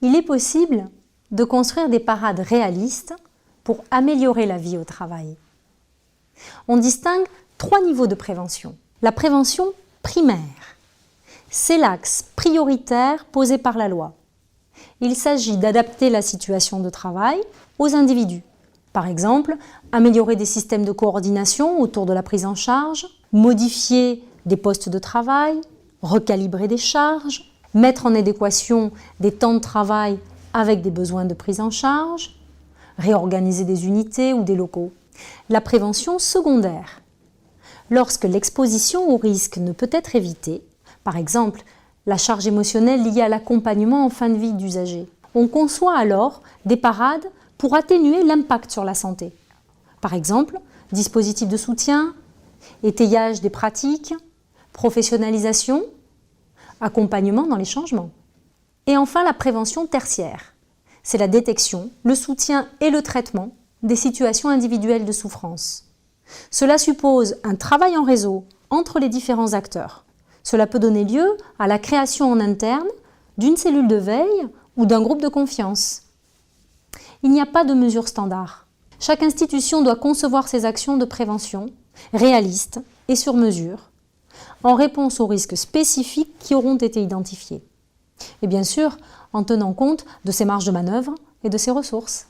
Il est possible de construire des parades réalistes pour améliorer la vie au travail. On distingue 3 niveaux de prévention. La prévention primaire, c'est l'axe prioritaire posé par la loi. Il s'agit d'adapter la situation de travail aux individus. Par exemple, améliorer des systèmes de coordination autour de la prise en charge, modifier des postes de travail, recalibrer des charges, mettre en adéquation des temps de travail avec des besoins de prise en charge, réorganiser des unités ou des locaux. La prévention secondaire. Lorsque l'exposition au risque ne peut être évitée, par exemple la charge émotionnelle liée à l'accompagnement en fin de vie d'usagers, on conçoit alors des parades pour atténuer l'impact sur la santé. Par exemple, dispositifs de soutien, étayage des pratiques, professionnalisation, accompagnement dans les changements. Et enfin, la prévention tertiaire. C'est la détection, le soutien et le traitement des situations individuelles de souffrance. Cela suppose un travail en réseau entre les différents acteurs. Cela peut donner lieu à la création en interne d'une cellule de veille ou d'un groupe de confiance. Il n'y a pas de mesure standard. Chaque institution doit concevoir ses actions de prévention réalistes et sur mesure, en réponse aux risques spécifiques qui auront été identifiés. Et bien sûr, en tenant compte de ses marges de manœuvre et de ses ressources.